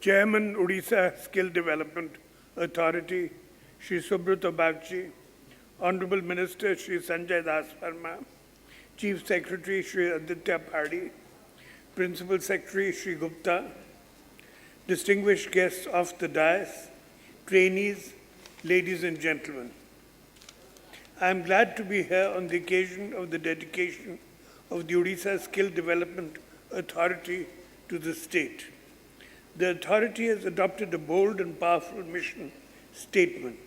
Chairman Odisha Skill Development Authority, Shri Subrata Bagchi, Honorable Minister Shri Sanjay Das Verma, Chief Secretary Shri Aditya Padi, Principal Secretary Shri Gupta, distinguished guests of the dais, trainees, ladies and gentlemen. I am glad to be here on the occasion of the dedication of the Odisha Skill Development Authority to the state. The authority has adopted a bold and powerful mission statement.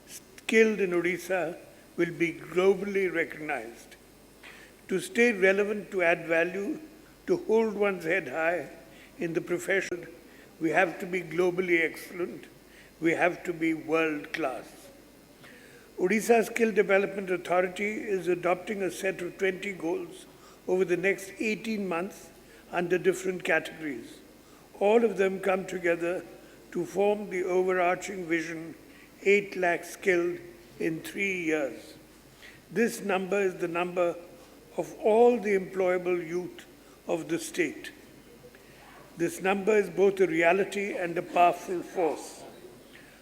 Skilled in Odisha will be globally recognized. To stay relevant, to add value, to hold one's head high in the profession, we have to be globally excellent. We have to be world class. Odisha Skill Development Authority is adopting a set of 20 goals over the next 18 months under different categories. All of them come together to form the overarching vision, 8 lakh skilled in 3 years. This number is the number of all the employable youth of the state. This number is both a reality and a powerful force,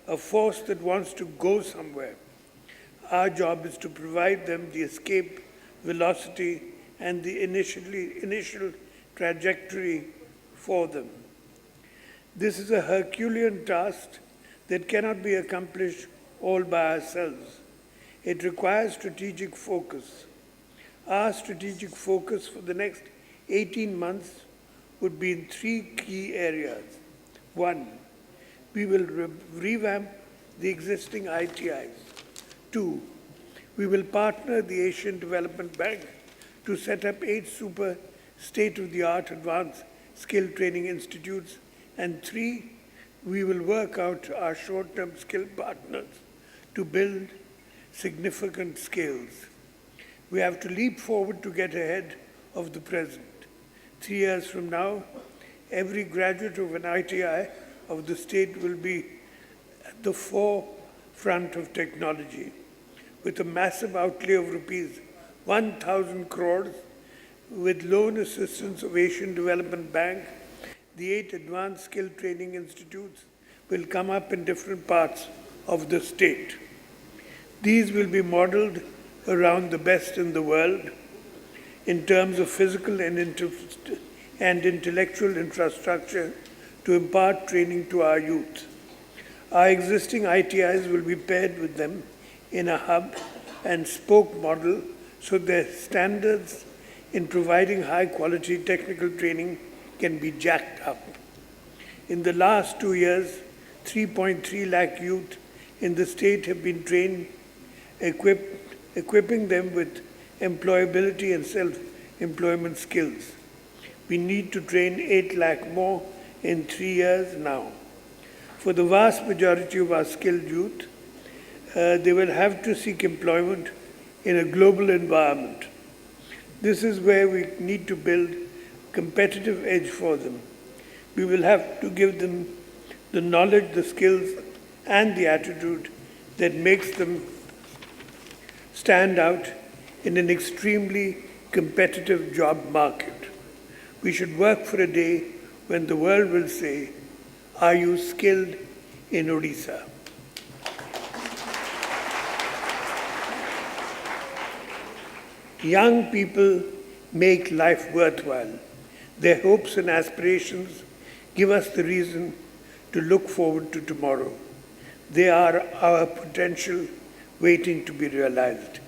a force that wants to go somewhere. Our job is to provide them the escape, velocity, and the initial trajectory for them. This is a Herculean task that cannot be accomplished all by ourselves. It requires strategic focus. Our strategic focus for the next 18 months would be in 3 key areas. 1, we will revamp the existing ITIs. 2, we will partner the Asian Development Bank to set up 8 super state-of-the-art advanced skill training institutes. And 3, we will work out our short-term skill partners to build significant skills. We have to leap forward to get ahead of the present. 3 years from now, every graduate of an ITI of the state will be at the forefront of technology. With a massive outlay of rupees 1,000 crores, with loan assistance of Asian Development Bank, the 8 advanced skill training institutes will come up in different parts of the state. These will be modeled around the best in the world in terms of physical and intellectual infrastructure to impart training to our youth. Our existing ITIs will be paired with them in a hub and spoke model so their standards in providing high quality technical training can be jacked up. In the last 2 years, 3.3 lakh youth in the state have been trained, equipping them with employability and self-employment skills. We need to train 8 lakh more in 3 years now. For the vast majority of our skilled youth, they will have to seek employment in a global environment. This is where we need to build competitive edge for them. We will have to give them the knowledge, the skills, and the attitude that makes them stand out in an extremely competitive job market. We should work for a day when the world will say, "Are you skilled in Odisha?" Young people make life worthwhile. Their hopes and aspirations give us the reason to look forward to tomorrow. They are our potential waiting to be realized.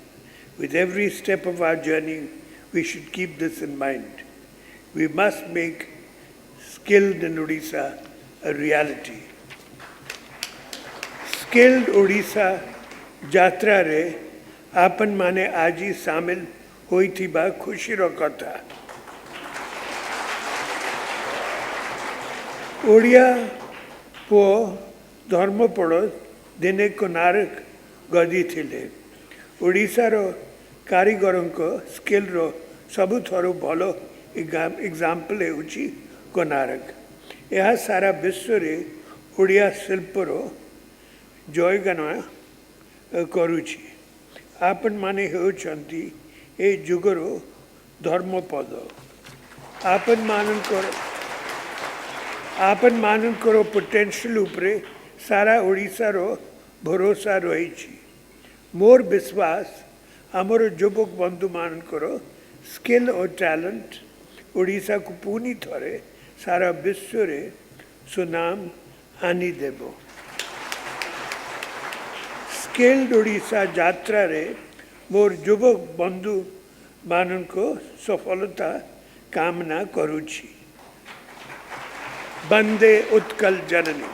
With every step of our journey, we should keep this in mind. We must make skilled in Odisha a reality. Skilled Odisha Jatra re apan mane aji samil hoithiba khushiro kotha. Odia पुओ धर्मपड़ दिने कोनारक गदी थिले। ओडिशार कारीगर skill सबुठ भल example होची कोनारक। यह सारा विश्व रे ओडिया शिल्पर जयगान करुछि। आपण माने होचंती ए जुगर धर्मपद। आपण मानकर आपन मानकर पोटेंशियल उपरे सारा ओडिशार भरोसा रही। मोर विश्वास आमर युवक बंधु मानकर स्किल और टैलेंट ओडिशा को पुनी थरे सारा विश्व रे सुनाम आनी देबो। स्किल्ड ओडिशा यात्रा रे मोर युवक बंधु माननको सफलता कामना करुछि। वंदे उत्कल जननी।